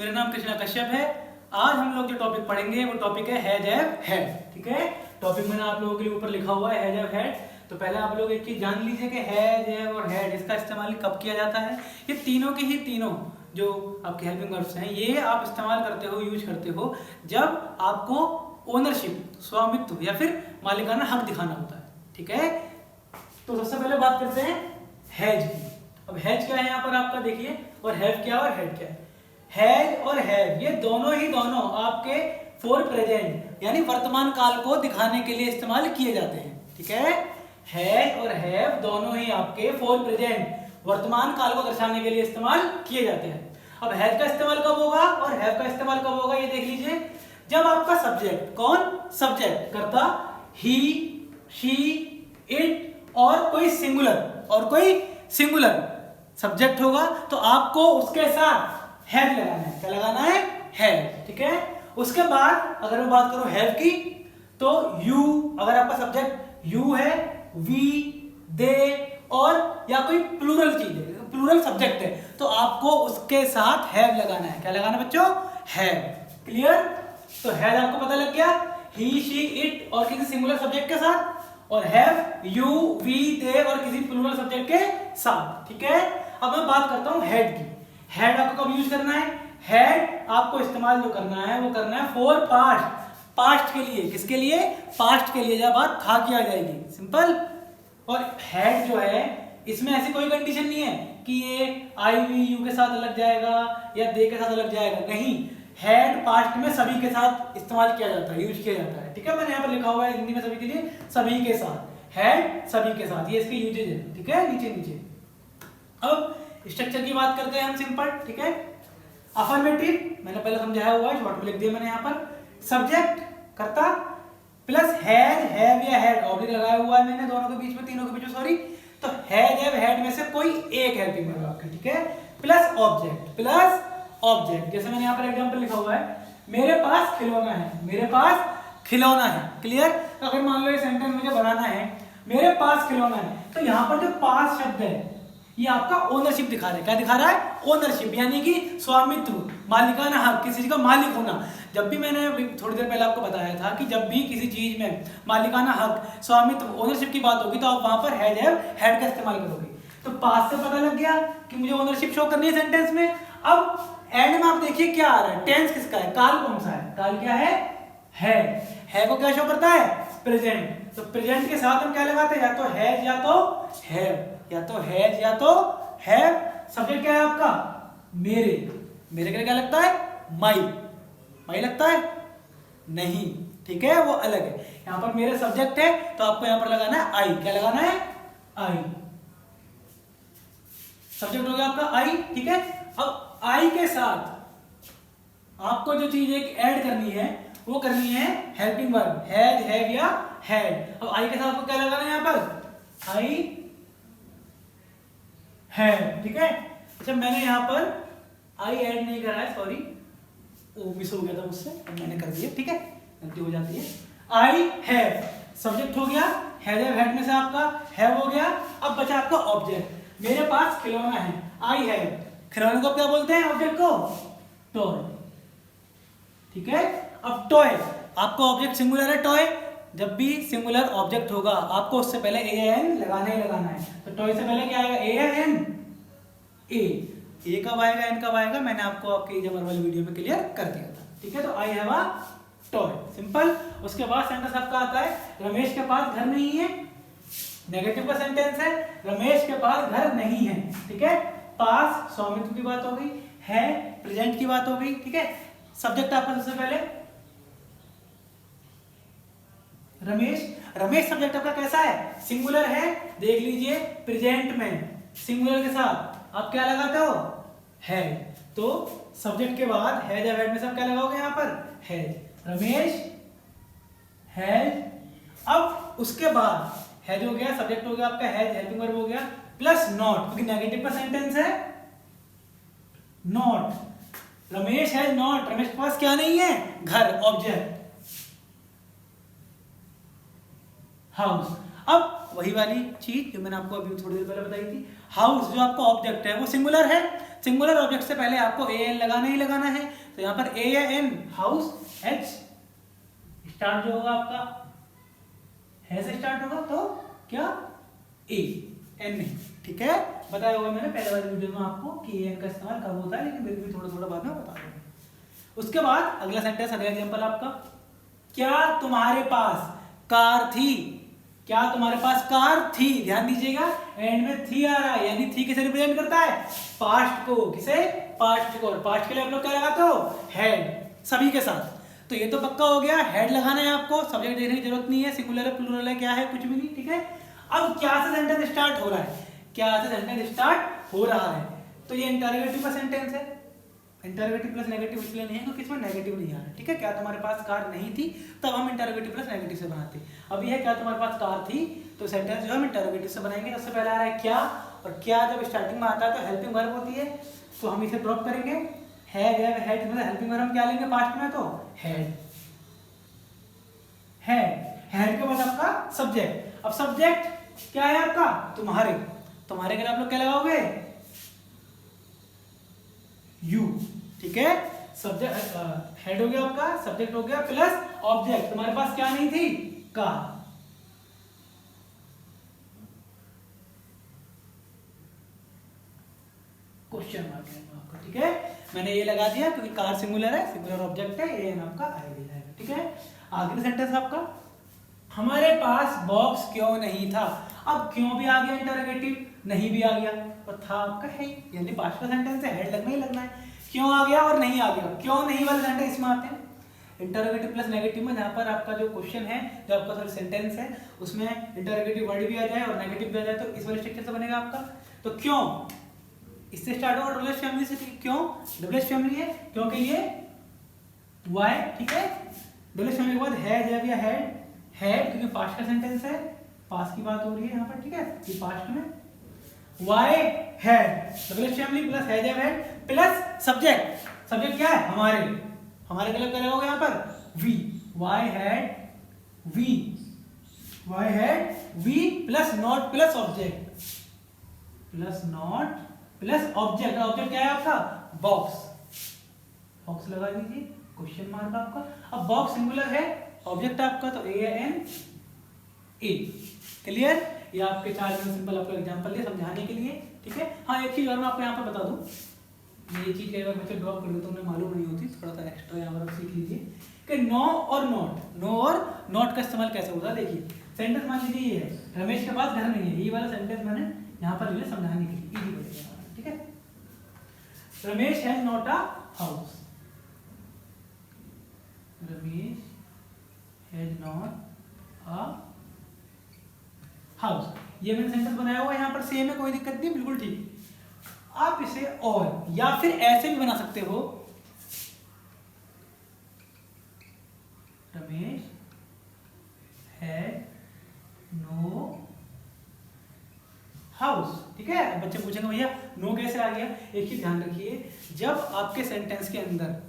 मेरा नाम कृष्णा कश्यप है। आज हम लोग जो टॉपिक पढ़ेंगे वो टॉपिक है हैज हैव हैड। ठीक है, टॉपिक मैंने आप लोगों के लिए ऊपर लिखा हुआ है हैज हैव हैड। तो पहले आप लोग एक चीज जान लीजिए कि हैज हैव और हैड इसका इस्तेमाल कब किया जाता है। ये तीनों के ही तीनों जो आपके हेल्पिंग वर्ब्स हैं ये आप इस्तेमाल करते हो, यूज करते हो जब आपको ओनरशिप, स्वामित्व या फिर मालिकाना हक दिखाना होता है। ठीक है, तो सबसे पहले बात करते हैं हैज की। अब हैज क्या है यहाँ पर आपका देखिए, और हैव क्या और हेड क्या है। हैज और हैव ये दोनों आपके फॉर प्रेजेंट यानी वर्तमान काल को दिखाने के लिए इस्तेमाल किए जाते हैं। ठीक है, हैज और हैव दोनों ही आपके फॉर प्रेजेंट वर्तमान काल को दर्शाने के लिए इस्तेमाल किए जाते हैं। अब हैज का इस्तेमाल कब होगा और हैव का इस्तेमाल कब होगा ये देख लीजिए। जब आपका सब्जेक्ट, कौन सब्जेक्ट, कर्ता ही, शी, इट और कोई सिंगुलर सब्जेक्ट होगा तो आपको उसके साथ हैव लगाना है। क्या लगाना है? हैव। ठीक है, उसके बाद अगर मैं बात करूं हैव की तो यू, अगर आपका सब्जेक्ट यू है, वी, दे और या कोई प्लूरल चीज है, प्लूरल सब्जेक्ट है तो आपको उसके साथ हैव लगाना है। क्या लगाना है बच्चों? हैव। क्लियर? तो हैव आपको पता लग गया, ही, शी, इट और किसी सिंगुलर सब्जेक्ट के साथ, और हैव यू, वी, दे और किसी प्लूरल सब्जेक्ट के साथ। ठीक है, अब मैं बात करता हूं हेड की। हेड आपको कब यूज करना है? हेड आपको इस्तेमाल जो करना है वो करना है फॉर पास्ट के लिए। किसके लिए? पास्ट के लिए, जब बात था की आ जाएगी। सिंपल। और हेड जो है इसमें ऐसी कोई कंडीशन नहीं है कि ये आई, वी, यू के साथ लग जाएगा या दे के साथ लग जाएगा। नहीं, हेड पास्ट में सभी के साथ इस्तेमाल किया जाता है, यूज किया जाता है। ठीक है, मैंने यहाँ पर लिखा हुआ है हिंदी में सभी के लिए, सभी के साथ। हेड सभी के साथ, ये इसके यूजेज है। ठीक है, नीचे अब स्ट्रक्चर की बात करते हैं हम सिंपल। ठीक है, अफर्मेटिव मैंने पहले समझाया हुआ है, शॉर्ट में लिख दिया मैंने यहाँ पर। सब्जेक्ट कर्ता प्लस हैज, हैव या हैड, ऑब्लिक लगाया हुआ है मैंने दोनों के बीच में, तीनों के बीच में, सॉरी। तो हैज, हैव, हैड में से कोई एक हेल्पिंग वर्ब आपका। ठीक है, प्लस ऑब्जेक्ट। जैसे मैंने यहाँ पर एग्जांपल लिखा हुआ है, मेरे पास खिलौना है, मेरे पास खिलौना है। क्लियर? अगर मान लो ये सेंटेंस मुझे बनाना है, मेरे पास खिलौना है, तो यहाँ पर जो पास शब्द है ये आपका ओनरशिप दिखा रहा है। क्या दिखा रहा है? ओनरशिप, यानी कि स्वामित्व, मालिकाना हक, किसी चीज का मालिक होना। जब भी मैंने थोड़ी देर पहले आपको बताया था कि जब भी किसी चीज में मालिकाना हक, स्वामित्व, ओनरशिप की बात होगी तो आप वहां पर हैज, हैव, हैड का इस्तेमाल करोगे। तो पास से पता लग गया कि मुझे ओनरशिप शो करनी है सेंटेंस में। अब एंड में आप देखिए क्या आ रहा है, टेंस किसका है, काल कौन सा है, काल क्या है? है को क्या शो करता है? प्रेजेंट। तो प्रेजेंट के साथ हम क्या लगाते हैं? या तो हैज या तो हैव, या तो हैज या तो हैव। सब्जेक्ट क्या है आपका? मेरे के लिए क्या लगता है? माई लगता है? नहीं, ठीक है, वो अलग है। यहां पर मेरे सब्जेक्ट है तो आपको यहां पर लगाना है आई। क्या लगाना है? आई। सब्जेक्ट हो गया आपका आई। ठीक है, अब आई के साथ आपको जो चीज एक ऐड करनी है वो करनी है हेल्पिंग वर्ब, हैज, हैव या हैड। अब आई के साथ आपको क्या लगाना है? यहां पर आई हैव। ठीक है, अच्छा मैंने यहाँ पर आई ऐड नहीं करा है, सॉरी, वो मिस हो गया था मुझसे, अब मैंने कर दिया। ठीक है, गलती हो जाती है। आई हैव सब्जेक्ट हो गया, हैज, हैव, हैड में से आपका हैव हो गया। अब बचा आपका ऑब्जेक्ट, मेरे पास खिलौना है, आई हैव। खिलौने को क्या बोलते हैं? ऑब्जेक्ट को टॉय। ठीक है, अब टॉय आपका ऑब्जेक्ट सिंगुलर है, टॉय। जब भी सिंगुलर ऑब्जेक्ट होगा आपको उससे पहले एन लगाना ही लगाना है। तो टॉय से पहले क्या आएगा? ए या एन? ए कब आएगा, एन कब आएगा, मैंने आपको आपके जमर वाली वीडियो में क्लियर कर दिया था। ठीक है, तो I have a toy, simple. उसके बाद सेंटेंस आपका आता है, रमेश के पास घर नहीं है। नेगेटिव का सेंटेंस है, रमेश के पास घर नहीं है। ठीक है, पास स्वामित्व की बात हो गई, है प्रेजेंट की बात हो गई। ठीक है, सब्जेक्ट आपका सबसे पहले रमेश सब्जेक्ट आपका कैसा है? सिंगुलर है। देख लीजिए प्रेजेंट में सिंगुलर के साथ आप क्या लगाते हो? है। तो सब्जेक्ट के बाद हैज या हैड में सब क्या लगाओगे? यहाँ पर हैज, रमेश हैज। अब उसके बाद हैज हो गया, सब्जेक्ट हो गया आपका हैज, हेल्पिंग वर्ब हो गया, प्लस नॉट, क्योंकि नेगेटिव का सेंटेंस है। Not, Ramesh has not, Ramesh के पास क्या नहीं है? घर, ऑब्जेक्ट। हाउस, अब वही वाली चीज जो मैंने आपको अभी थोड़ी देर पहले बताई थी, हाउस जो आपका ऑब्जेक्ट है वो सिंगुलर है। सिंगुलर ऑब्जेक्ट से पहले आपको ए एन लगाना ही लगाना है। तो यहाँ पर ए या एन, हाउस, एच स्टार्ट जो होगा आपका है से स्टार्ट होगा, तो क्या ए एन नहीं, ठीक है। बताया होगा मैंने पहले वाली वीडियो में आपको कि ए एन का इस्तेमाल कब होता है, लेकिन फिर भी थोड़ा थोड़ा बाद में बता दूंगा। उसके बाद अगला सेंटेंस, अगला एग्जांपल आपका, क्या तुम्हारे पास कार थी, क्या तुम्हारे पास कार थी। ध्यान दीजिएगा एंड में थी आ रहा है, यानी थी किसे रिप्रेजेंट करता है, पास्ट को। किसे, पास्ट को। और पास्ट के लिए आप लोग क्या लगाते हो, हैड, सभी के साथ। तो ये तो पक्का हो गया, हेड लगाना है आपको, सब्जेक्ट देखने की जरूरत नहीं है, सिंगुलर है प्लूरल है क्या है कुछ भी नहीं, ठीक है। अब क्या से सेंटेंस स्टार्ट हो रहा है, क्या से सेंटेंस स्टार्ट हो रहा है, तो ये इंटरोगेटिव का सेंटेंस है। इंटरोगेटिव प्लस नेगेटिव इसलिए नहीं है क्योंकि इसमें नेगेटिव नहीं आ रहा है, ठीक है। क्या तुम्हारे पास कार नहीं थी, तब हम इंटरोगेटिव प्लस नेगेटिव से बनाते। अब ये क्या तुम्हारे पास कार थी, तो सेंटेंस जो हम इंटरोगेटिव से बनाएंगे। सबसे पहले आ रहा है क्या, और क्या जब स्टार्टिंग में आता है तो हेल्पिंग वर्ब होती है, तो हम इसे ड्रॉप करेंगे। हैड मतलब हेल्पिंग वर्ब हम क्या लेंगे पास्ट में, तो हैड। हैड के बाद आपका सब्जेक्ट। अब सब्जेक्ट क्या है आपका, तुम्हारे। तुम्हारे के लिए आप लोग क्या लगाओगे, यू, ठीक है। सब्जेक्ट हेड हो गया आपका, सब्जेक्ट हो गया प्लस ऑब्जेक्ट। तुम्हारे पास क्या नहीं थी, कार। क्वेश्चन मार्क है आपका, ठीक है। मैंने ये लगा दिया क्योंकि कार सिंगुलर है, सिंगुलर ऑब्जेक्ट है, एन आपका आइडिया है, ठीक है। आखिरी सेंटेंस आपका, हमारे पास बॉक्स क्यों नहीं था। अब क्यों भी आ गया इंटरोगेटिव, नहीं भी आ गया, और था आपका है, यानी पास्ट का सेंटेंस है, हेड लगना ही लगना है। क्यों आ गया और नहीं आ गया, क्यों नहीं वाले सेंटेंस इसमें आते हैं इंटरोगेटिव प्लस नेगेटिव में। जहां पर आपका जो क्वेश्चन है, जो आपका सॉरी सेंटेंस है, उसमें इंटरोगेटिव वर्ड भी आ जाए और नेगेटिव भी आ जाए, तो इस वाले स्ट्रक्चर से बनेगा आपका। तो क्यों, इससे स्टार्ट होगा, डबल एच फैमिली से। क्यों डबल एच फैमिली है, क्योंकि ये वाई, ठीक है। डबल एच फैमिली के बाद है या हेड, हेड क्योंकि पास्ट का सेंटेंस है, पास्ट की बात हो रही है यहाँ पर, ठीक है। ये पास्ट में Y had, double H family plus has had plus subject. Subject क्या है, हमारे। हमारे के लिए क्या होगा यहाँ पर, V. Y had V, Y had V plus not plus object, plus not plus object. Object क्या है आपका, बॉक्स। बॉक्स लगा दीजिए, क्वेश्चन मार्क आपका। अब बॉक्स सिंगुलर है, ऑब्जेक्ट आपका तो ए एन ए। क्लियर, ये आपके 4 सिंपल आपका एग्जांपल है समझाने के लिए, ठीक है। हाँ एक चीज और मैं आपको यहाँ पर बता दूं, ये चीज कई बार बच्चे ड्रॉप कर देते हैं, उन्हें मालूम नहीं होती, थोड़ा सा एक्स्ट्रा यहाँ पर सीख लीजिए कि नो और नॉट, नो और नॉट का इस्तेमाल कैसे होता है। देखिए सेंटेंस मान लीजिए ये है, रमेश के पास घर नहीं है, ये वाला सेंटेंस मैंने यहाँ पर लिया समझाने के लिए, इजी पड़ेगा, ठीक है। Ramesh has not a house, Ramesh has not a house. ये मैंने सेंटेंस बनाया हुआ है यहाँ पर, सेम है, कोई दिक्कत नहीं, बिल्कुल ठीक। आप इसे और या फिर ऐसे भी बना सकते हो, रमेश हैड नो हाउस, ठीक है। बच्चे पूछेंगे भैया नो कैसे आ गया। एक चीज ध्यान रखिए, जब आपके सेंटेंस के अंदर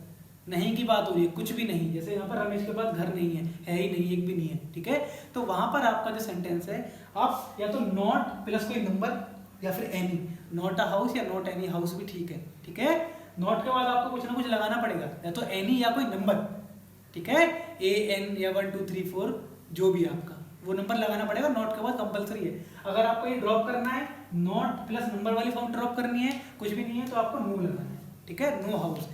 नहीं की बात हो रही है, कुछ भी नहीं, जैसे यहाँ पर रमेश के पास घर नहीं है ही नहीं, एक भी नहीं है, ठीक है। तो वहां पर आपका जो सेंटेंस है, आप या तो नॉट प्लस कोई नंबर या फिर एनी, नॉट अ हाउस या नॉट एनी हाउस भी ठीक है, ठीक है। नॉट के बाद आपको कुछ ना कुछ लगाना पड़ेगा, या तो एनी या कोई नंबर, ठीक है। ए एन या 1 2 3 4 जो भी आपका वो नंबर लगाना पड़ेगा, नॉट के बाद कंपलसरी है। अगर आपको ये ड्रॉप करना है, नॉट प्लस नंबर वाली फॉर्म ड्रॉप करनी है, कुछ भी नहीं है, तो आपको नो लगाना है, ठीक है। नो हाउस,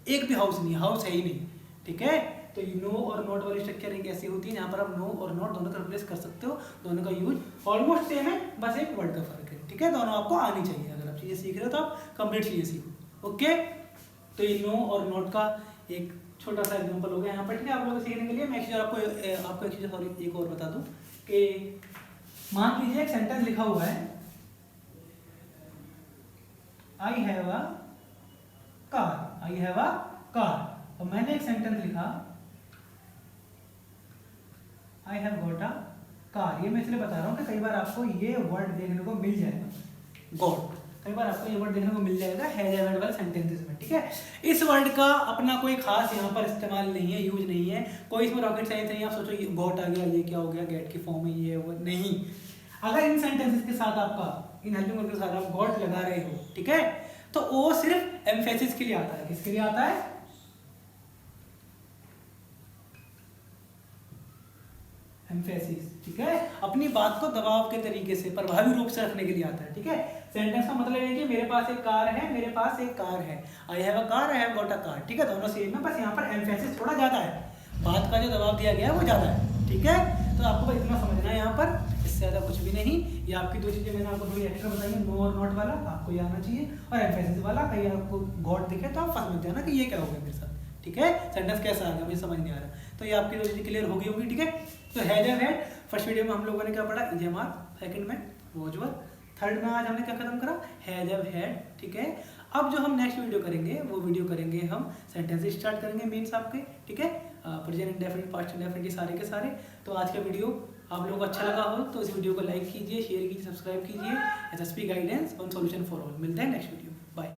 एक भी हाउस नहीं, हाउस है ही नहीं, ठीक है। तो नो और नॉट वाली स्ट्रक्चर एक ऐसी होती है जहां पर आप नो और नॉट दोनों का रिप्लेस कर सकते हो, दोनों का यूज ऑलमोस्ट सेम है, बस एक वर्ड का फर्क है, ठीक है। दोनों आपको आनी चाहिए, अगर आप चीजें सीख रहे हो तो आप कंप्लीट चीजें सीखो, ओके। तो ये नो और नॉट का एक छोटा सा एग्जांपल हो गया यहाँ पर, ठीक है, आप लोगों को सीखने के लिए। मैं आपको एक चीज सॉरी एक और बता दूं कि मान लीजिए एक सेंटेंस लिखा हुआ है, I have a car, I have a car, और मैंने एक सेंटेंस लिखा, I have got a car. ये मैं इसलिए बता रहा हूँ कि कई बार आपको ये वर्ड देखने को मिल जाएगा, गॉट, कई बार आपको ये वर्ड देखने को मिल जाएगा हैज हैव वाले सेंटेंसेस में, ठीक है। इस वर्ड का अपना कोई खास यहाँ पर इस्तेमाल नहीं है, यूज नहीं है, कोई इसमें रॉकेट साइंस नहीं। आप सोचो ये गॉट आ गया, ये क्या हो गया, गेट की फॉर्म है, ये वो नहीं। अगर इन सेंटेंसेस के साथ आपका, इन हेल्पिंग वर्ब के साथ आप गॉट लगा रहे हो, ठीक है, तो ओ सिर्फ एम्फेसिस के लिए आता है। किसके लिए आता है? एम्फेसिस, ठीक है, अपनी बात को दबाव के तरीके से प्रभावी रूप से रखने के लिए आता है, ठीक है। सेंटेंस का मतलब है कि मेरे पास एक कार है, मेरे पास एक कार है, I have a car, I have got a car, ठीक है, दोनों सेम है, बस यहाँ पर एम्फेसिस थोड़ा ज्यादा है, बात का जो दबाव दिया गया है वो ज्यादा है, ठीक है। तो आपको बस इतना समझना है यहाँ पर, इससे ज्यादा कुछ भी नहीं। ये आपकी दो चीजें मैंने आपको थोड़ी एक्स्ट्रा बताई है, नो और नॉट वाला आपको ये आना चाहिए, और एम्फेसिस वाला कहीं आपको गॉड दिखे तो आप फंस मत जाना कि ये क्या हो गया मेरे साथ, ठीक है, सेंटेंस कैसा आ गया मुझे समझ नहीं आ रहा। तो ये आपकी दो चीजें क्लियर हो गई होगी, ठीक है। तो has have had first video में हम लोगों ने क्या पढ़ा? इजेमार, सेकंड में वॉज वर, थर्ड में आज हमने क्या खत्म करा? हैज हैव हैड, ठीक है। अब जो हम नेक्स्ट वीडियो करेंगे वो वीडियो करेंगे हम सेंटेंस स्टार्ट करेंगे मेंस आपके, ठीक है, प्रेजेंट इंडेफिनिट, पास्ट इंडेफिनिट, ये सारे के सारे। तो आज का वीडियो आप लोगों को अच्छा लगा हो तो इस वीडियो को लाइक कीजिए, शेयर कीजिए, सब्सक्राइब कीजिए। SSP guidance on solution for all. मिलते हैं नेक्स्ट वीडियो।